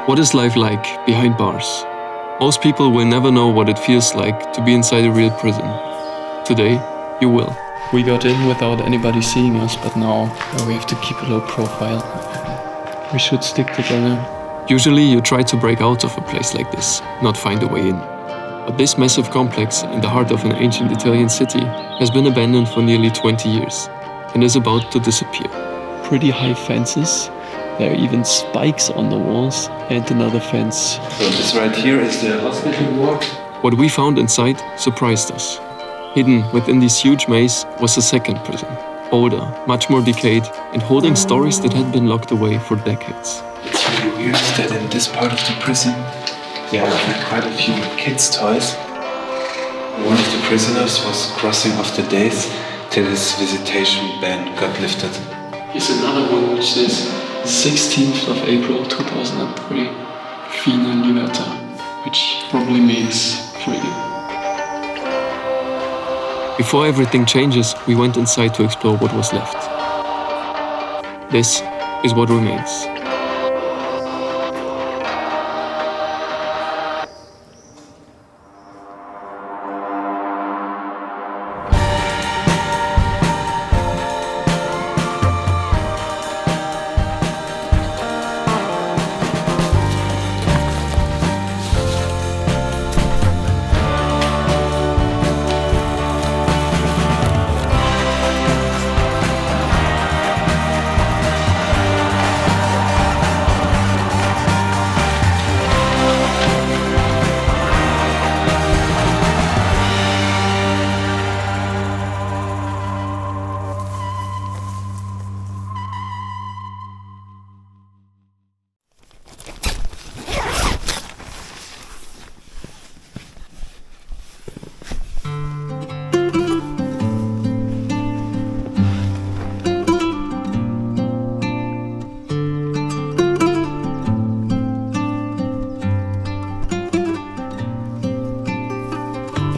What is life like behind bars? Most people will never know what it feels like to be inside a real prison. Today, you will. We got in without anybody seeing us, but now we have to keep a low profile. We should stick together. Usually you try to break out of a place like this, not find a way in. But this massive complex in the heart of an ancient Italian city has been abandoned for nearly 20 years and is about to disappear. Pretty high fences. There are even spikes on the walls and another fence. So this right here is the hospital ward. What we found inside surprised us. Hidden within this huge maze was a second prison, older, much more decayed, and holding stories that had been locked away for decades. It's really weird that in this part of the prison there are quite a few kids' toys. One of the prisoners was crossing off the days till his visitation ban got lifted. Here's another one which says 16th of April 2003, Fine Libertà, which probably means freedom. Before everything changes, we went inside to explore what was left. This is what remains.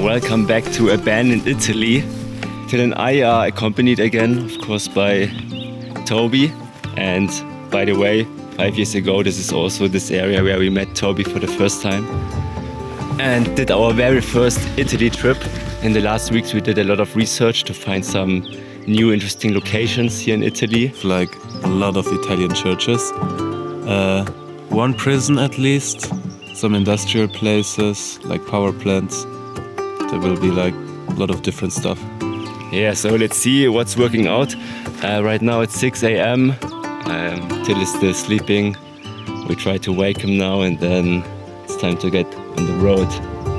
Welcome back to Abandoned Italy. Phil and I are accompanied again, of course, by Toby. And by the way, 5 years ago, this is also this area where we met Toby for the first time and did our very first Italy trip. In the last weeks, we did a lot of research to find some new interesting locations here in Italy. Like a lot of Italian churches, one prison at least, some industrial places like power plants. There will be like a lot of different stuff. Yeah, so let's see what's working out. Right now it's 6 a.m. Till is still sleeping. We try to wake him now and then it's time to get on the road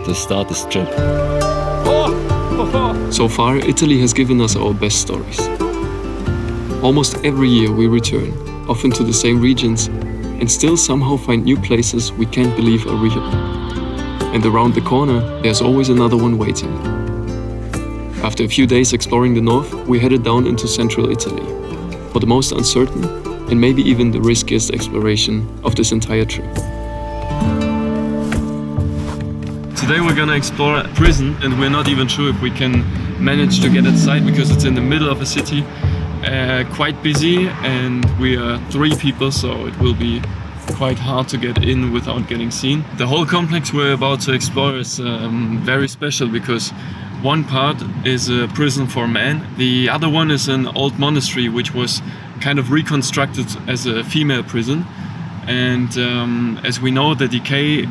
to start this trip. So far, Italy has given us our best stories. Almost every year we return, often to the same regions, and still somehow find new places we can't believe are real. And around the corner, there's always another one waiting. After a few days exploring the north, we headed down into central Italy for the most uncertain and maybe even the riskiest exploration of this entire trip. Today we're gonna explore a prison and we're not even sure if we can manage to get inside because it's in the middle of a city, quite busy, and we are 3 people, so it will be quite hard to get in without getting seen. The whole complex we're about to explore is very special because one part is a prison for men, the other one is an old monastery which was kind of reconstructed as a female prison, and as we know, the decay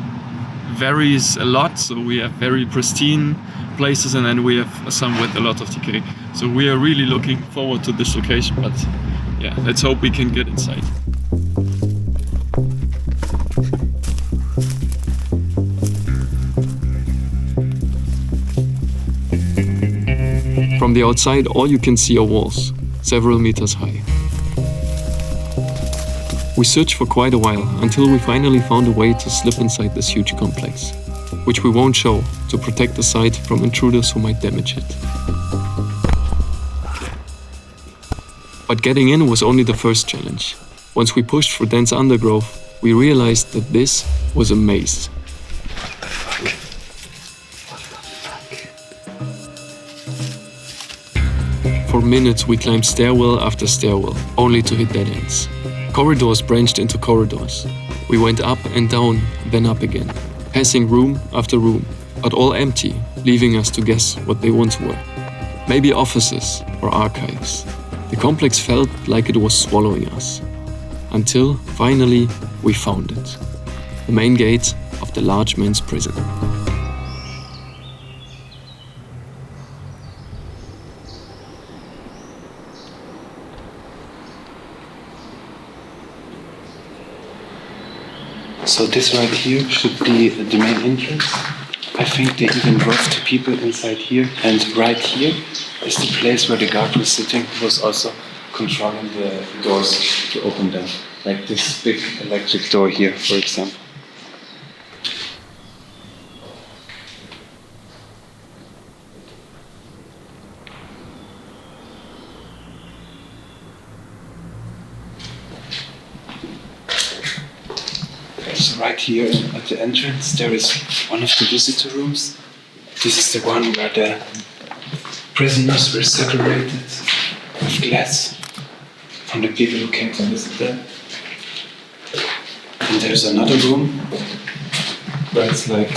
varies a lot, so we have very pristine places and then we have some with a lot of decay. So we are really looking forward to this location, but yeah, let's hope we can get inside. From the outside, all you can see are walls, several meters high. We searched for quite a while until we finally found a way to slip inside this huge complex, which we won't show to protect the site from intruders who might damage it. But getting in was only the first challenge. Once we pushed through dense undergrowth, we realized that this was a maze. For minutes we climbed stairwell after stairwell, only to hit dead ends. Corridors branched into corridors. We went up and down, then up again, passing room after room, but all empty, leaving us to guess what they once were. Maybe offices or archives. The complex felt like it was swallowing us. Until, finally, we found it. The main gate of the large men's prison. So this right here should be the main entrance. I think they even drove the people inside here. And right here is the place where the guard was sitting, who was also controlling the doors to open them. Like this big electric door here, for example. So right here at the entrance there is one of the visitor rooms. This is the one where the prisoners were separated with glass from the people who came to visit them. And there's another room where it's like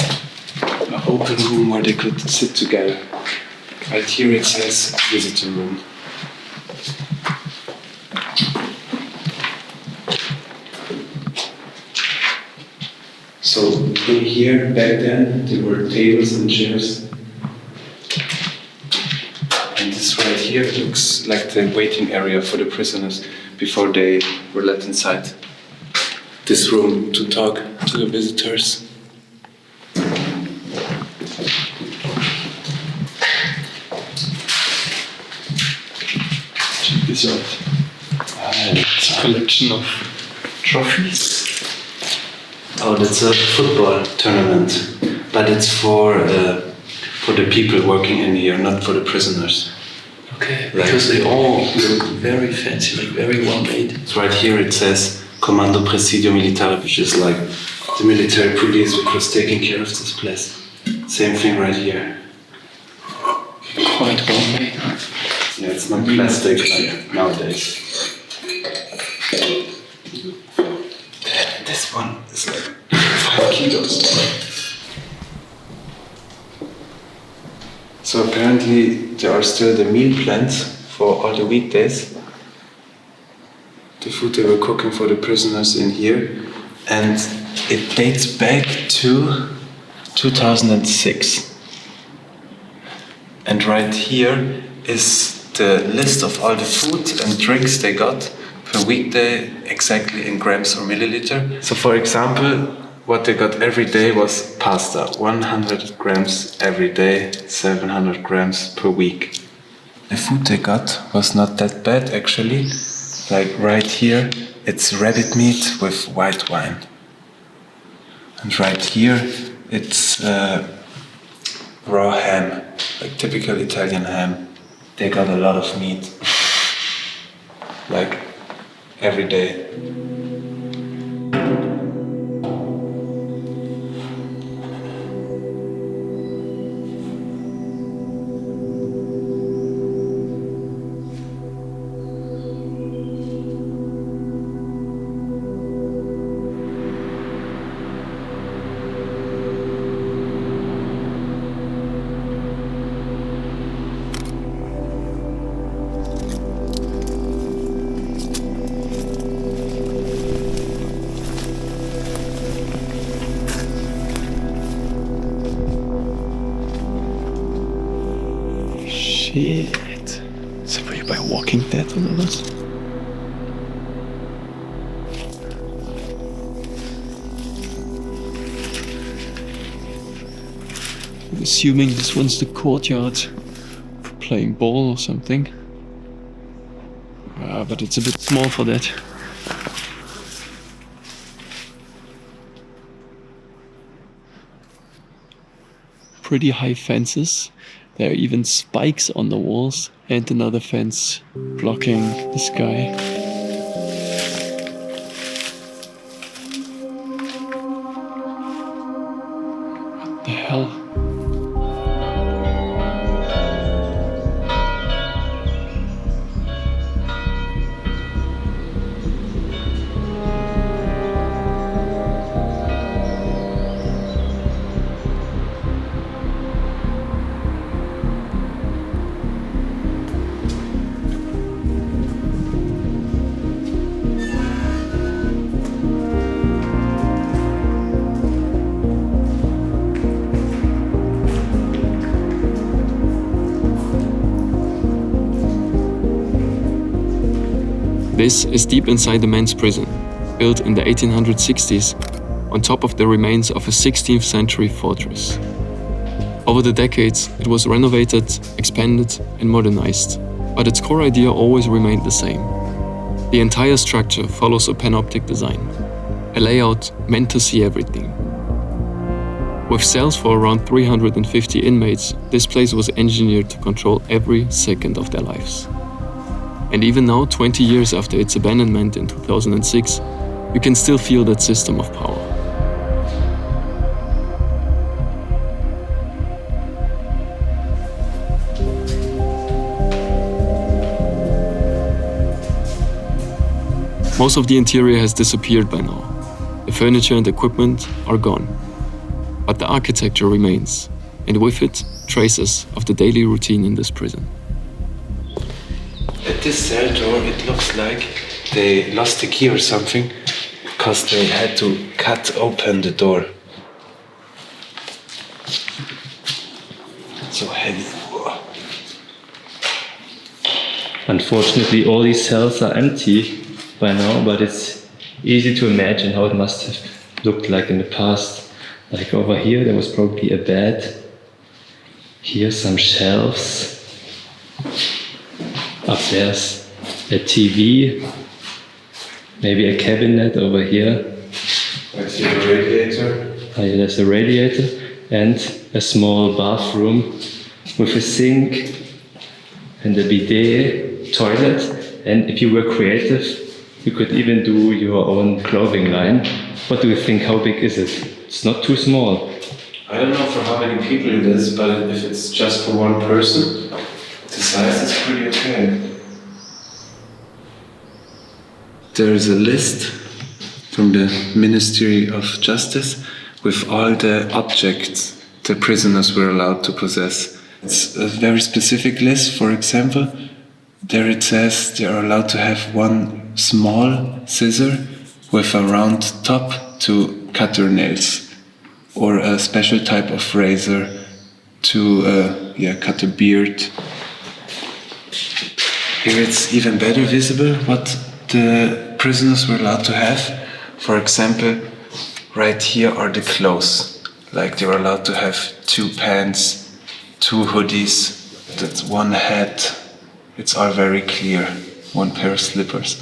an open room where they could sit together. Right here it says visitor room. So in here, back then, there were tables and chairs. And this right here looks like the waiting area for the prisoners before they were let inside this room to talk to the visitors. Check this out. It's a collection of trophies. Oh, that's a football tournament, but it's for the people working in here, not for the prisoners. Okay, because they all look very fancy, like very well made. It's right here it says Comando Presidio Militare, which is like the military police which was taking care of this place. Same thing right here. Quite well made. Yeah, it's not plastic like nowadays. This one is like 5 kilos. So apparently there are still the meal plans for all the weekdays. The food they were cooking for the prisoners in here. And it dates back to 2006. And right here is the list of all the food and drinks they got per weekday, exactly in grams or milliliter. So for example, what they got every day was pasta, 100 grams every day, 700 grams per week. The food they got was not that bad actually. Like right here, it's rabbit meat with white wine. And right here, it's raw ham, like typical Italian ham. They got a lot of meat, like every day. Shit. So were you by Walking Dead oder was? I'm assuming this one's the courtyard for playing ball or something. But it's a bit small for that. Pretty high fences. There are even spikes on the walls and another fence blocking the sky. What the hell? This is deep inside the men's prison, built in the 1860s on top of the remains of a 16th century fortress. Over the decades, it was renovated, expanded, and modernized, but its core idea always remained the same. The entire structure follows a panoptic design, a layout meant to see everything. With cells for around 350 inmates, this place was engineered to control every second of their lives. And even now, 20 years after its abandonment in 2006, you can still feel that system of power. Most of the interior has disappeared by now. The furniture and equipment are gone. But the architecture remains, and with it, traces of the daily routine in this prison. At this cell door, it looks like they lost the key or something, because they had to cut open the door. So heavy. Unfortunately, all these cells are empty by now, but it's easy to imagine how it must have looked like in the past. Like over here, there was probably a bed. Here, some shelves. Up there's a TV. Maybe a cabinet over here. I see a radiator. There's a radiator and a small bathroom with a sink and a bidet, toilet. And if you were creative, you could even do your own clothing line. What do you think? How big is it? It's not too small. I don't know for how many people it is, but if it's just for one person, the size is pretty okay. There is a list from the Ministry of Justice with all the objects the prisoners were allowed to possess. It's a very specific list. For example, there it says they are allowed to have one small scissor with a round top to cut their nails, or a special type of razor to cut a beard. Here it's even better visible what the prisoners were allowed to have. For example, right here are the clothes. Like they were allowed to have 2 pants, 2 hoodies, that's 1 hat. It's all very clear. 1 pair of slippers.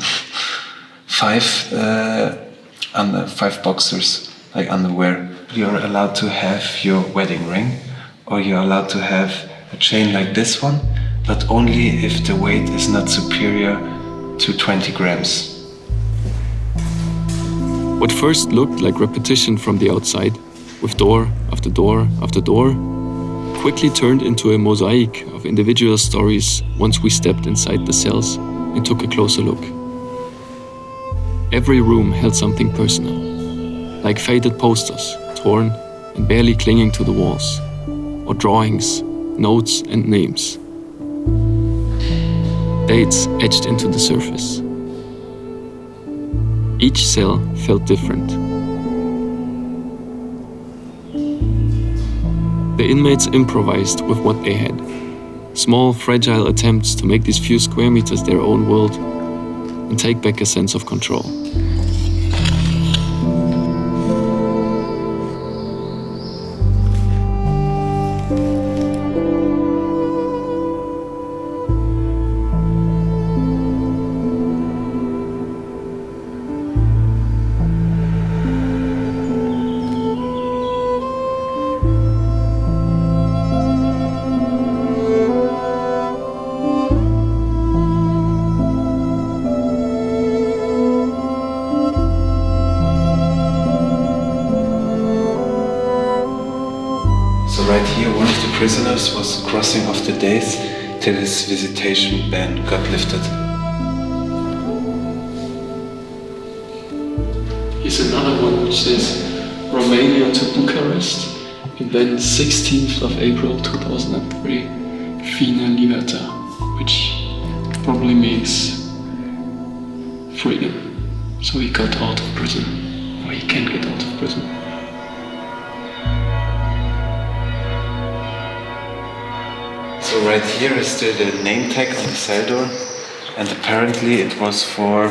5 boxers, like underwear. You're allowed to have your wedding ring, or you're allowed to have a chain like this one, but only if the weight is not superior to 20 grams. What first looked like repetition from the outside, with door after door after door, quickly turned into a mosaic of individual stories once we stepped inside the cells and took a closer look. Every room held something personal, like faded posters, torn and barely clinging to the walls, or drawings, notes and names. Dates etched into the surface. Each cell felt different. The inmates improvised with what they had. Small, fragile attempts to make these few square meters their own world and take back a sense of control. Right here, one of the prisoners was crossing off the days till his visitation ban got lifted. Here's another one which says Romania to Bucharest, and then 16th of April 2003, Fina Liberta, which probably means freedom. So he got out of prison, or he can get out of prison. So right here is still the name tag on the cell door. And apparently it was for,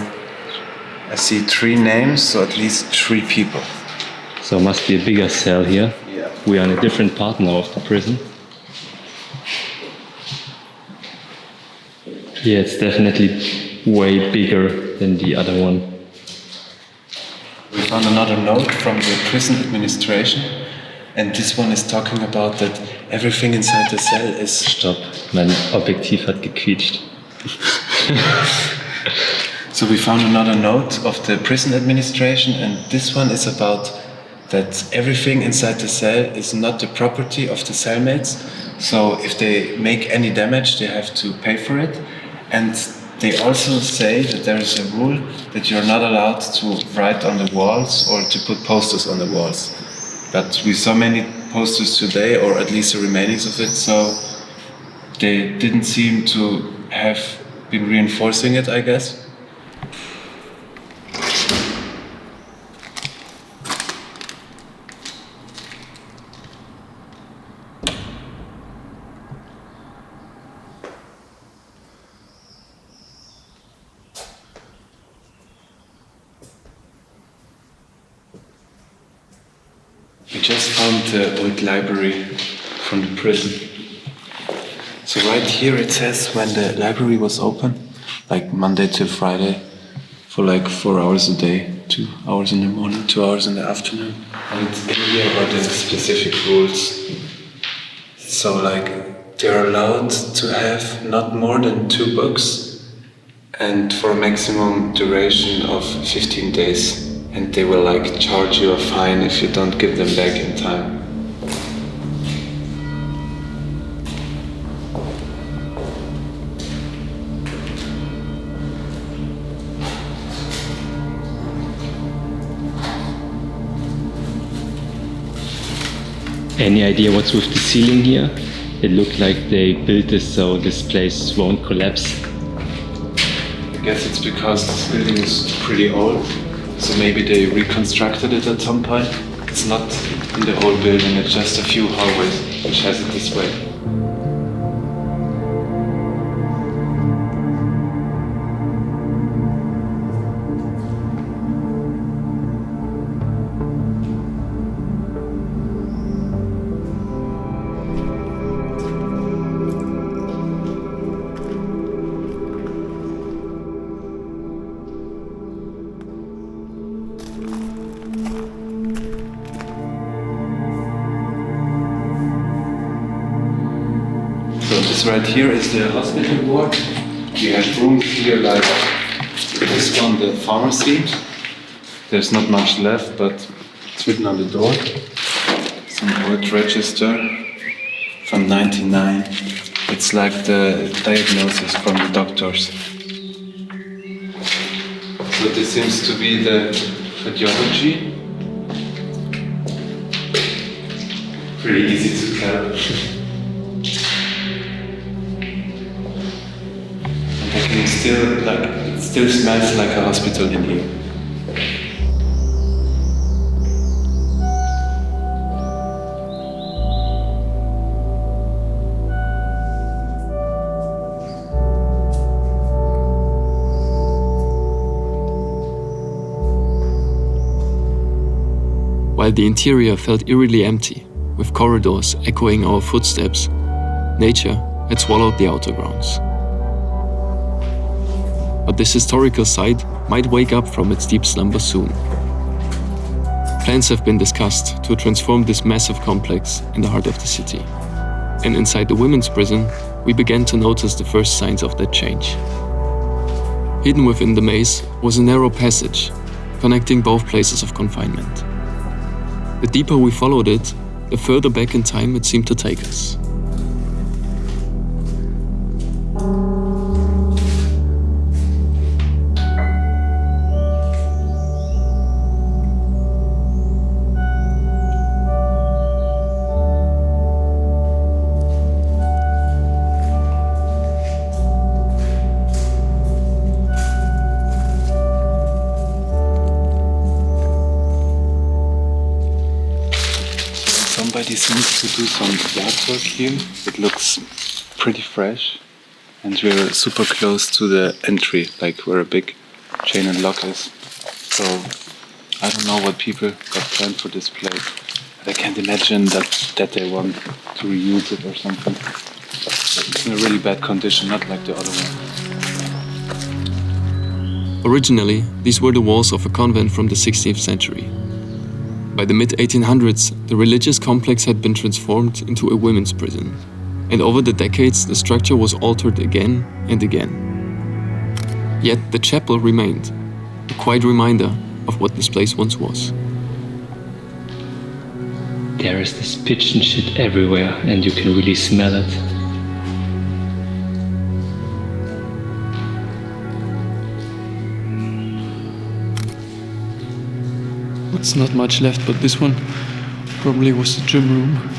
I see 3 names, so at least 3 people. So must be a bigger cell here. Yeah. We are in a different part now of the prison. Yeah, it's definitely way bigger than the other one. We found another note from the prison administration, and this one is talking about that everything inside the cell is... Stopp, mein Objektiv hat gequietscht. So we found another note of the prison administration, and this one is about that everything inside the cell is not the property of the cellmates. So if they make any damage, they have to pay for it. And they also say that there is a rule that you're not allowed to write on the walls or to put posters on the walls. But we saw many posters today, or at least the remainings of it, so they didn't seem to have been reinforcing it, I guess. We just found the old library from the prison. So right here it says when the library was open, like Monday to Friday, for like 4 hours a day, 2 hours in the morning, 2 hours in the afternoon. And in here are the specific rules. So like they're allowed to have not more than 2 books and for a maximum duration of 15 days. And they will like charge you a fine if you don't give them back in time. Any idea what's with the ceiling here? It looked like they built this so this place won't collapse. I guess it's because this building is pretty old, so maybe they reconstructed it at some point. It's not in the whole building, it's just a few hallways which has it this way. So this right here is the hospital ward. We have rooms here like this one, the pharmacy. There's not much left, but it's written on the door. Some old register from 99. It's like the diagnosis from the doctors. So this seems to be the radiology. Pretty easy to tell. It still smells like a hospital in here. While the interior felt eerily empty, with corridors echoing our footsteps, nature had swallowed the outer grounds. But this historical site might wake up from its deep slumber soon. Plans have been discussed to transform this massive complex in the heart of the city. And inside the women's prison, we began to notice the first signs of that change. Hidden within the maze was a narrow passage, connecting both places of confinement. The deeper we followed it, the further back in time it seemed to take us. Somebody seems to do some yard work here. It looks pretty fresh. and we're super close to the entry, like where a big chain and lock is. So I don't know what people got planned for this place. But I can't imagine that they want to reuse it or something. It's in a really bad condition, not like the other one. Originally, these were the walls of a convent from the 16th century. By the mid-1800s, the religious complex had been transformed into a women's prison. And over the decades, the structure was altered again and again. Yet the chapel remained, a quiet reminder of what this place once was. There is this pitch and shit everywhere, and you can really smell it. It's not much left, but this one probably was the gym room.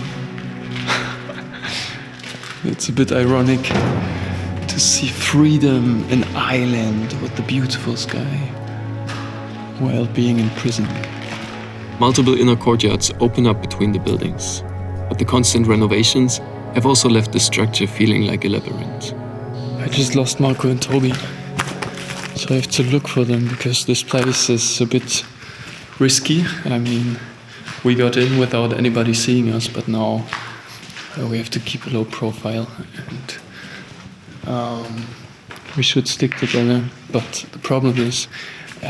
It's a bit ironic to see freedom, an island with the beautiful sky, while being in prison. Multiple inner courtyards open up between the buildings, but the constant renovations have also left the structure feeling like a labyrinth. I just lost Marco and Toby, so I have to look for them because this place is a bit risky. I mean, we got in without anybody seeing us, but now we have to keep a low profile and we should stick together. But the problem is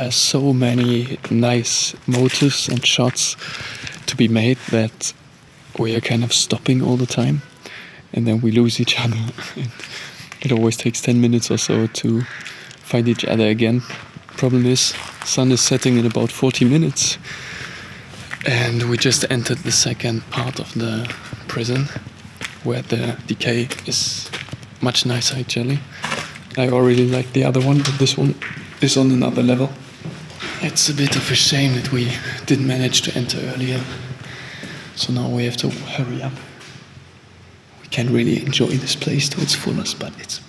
so many nice motives and shots to be made that we are kind of stopping all the time and then we lose each other. And it always takes 10 minutes or so to find each other again. Problem is, sun is setting in about 40 minutes and we just entered the second part of the prison where the decay is much nicer actually. I already like the other one, but this one is on another level. It's a bit of a shame that we didn't manage to enter earlier, so now we have to hurry up. We can't really enjoy this place to its fullest, but it's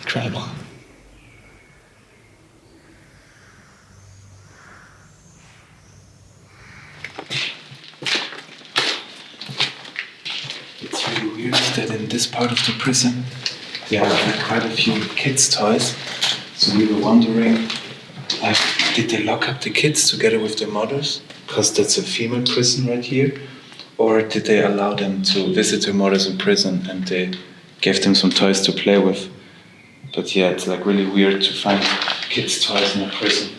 incredible. It's really weird that in this part of the prison, there are quite a few kids' toys. So we were wondering, like, did they lock up the kids together with their mothers? Because that's a female prison right here. Or did they allow them to visit their mothers in prison and they gave them some toys to play with? But yeah, it's like really weird to find kids' toys in a prison.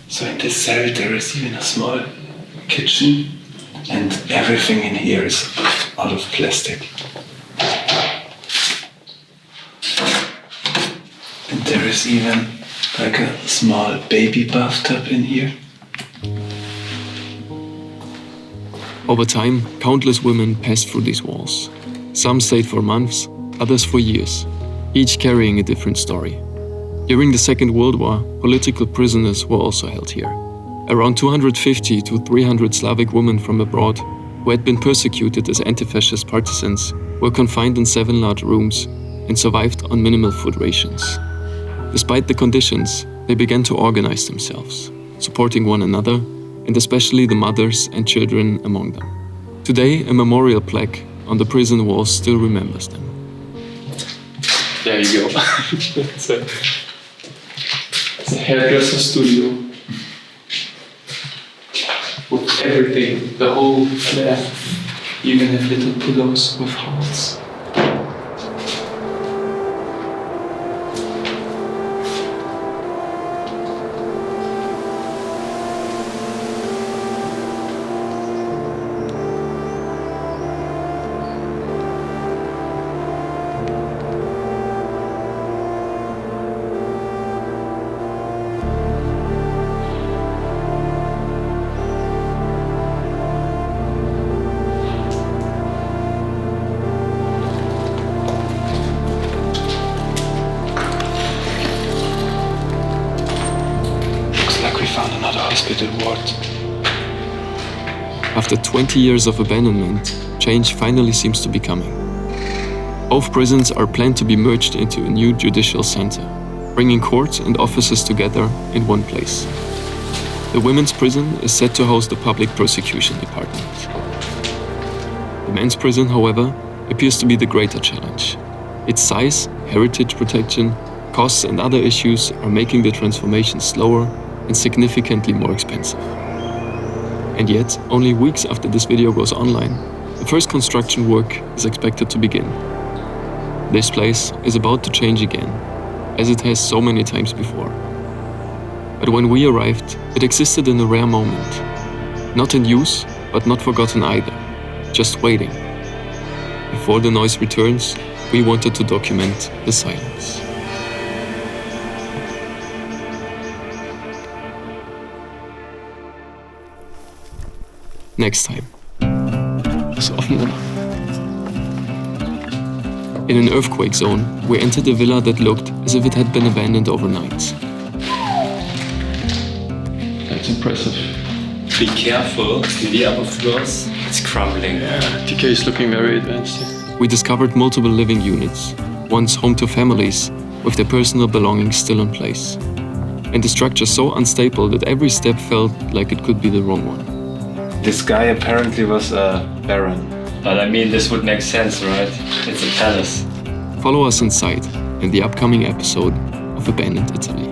So in this cell there is even a small kitchen and everything in here is out of plastic. And there is even like a small baby bathtub in here. Over time, countless women passed through these walls. Some stayed for months, others for years, each carrying a different story. During the Second World War, political prisoners were also held here. Around 250 to 300 Slavic women from abroad, who had been persecuted as anti-fascist partisans, were confined in 7 large rooms and survived on minimal food rations. Despite the conditions, they began to organize themselves, supporting one another, and especially the mothers and children among them. Today, a memorial plaque on the prison walls still remembers them. There you go. It's a hairdresser studio with everything, the whole flair. You can have little pillows with hearts. to the ward. After 20 years of abandonment, change finally seems to be coming. Both prisons are planned to be merged into a new judicial center, bringing courts and offices together in one place. The women's prison is set to host the public prosecution department. The men's prison, however, appears to be the greater challenge. Its size, heritage protection, costs and other issues are making the transformation slower and significantly more expensive. And yet, only weeks after this video goes online, the first construction work is expected to begin. This place is about to change again, as it has so many times before. But when we arrived, it existed in a rare moment. Not in use, but not forgotten either, just waiting. Before the noise returns, we wanted to document the silence. Next time. In an earthquake zone, we entered a villa that looked as if it had been abandoned overnight. That's impressive. Be careful in the upper floors. It's crumbling. Yeah, TK is looking very advanced here. We discovered multiple living units, once home to families, with their personal belongings still in place. And the structure so unstable that every step felt like it could be the wrong one. This guy apparently was a baron. But I mean, this would make sense, right? It's a palace. Follow us inside in the upcoming episode of Abandoned Italy.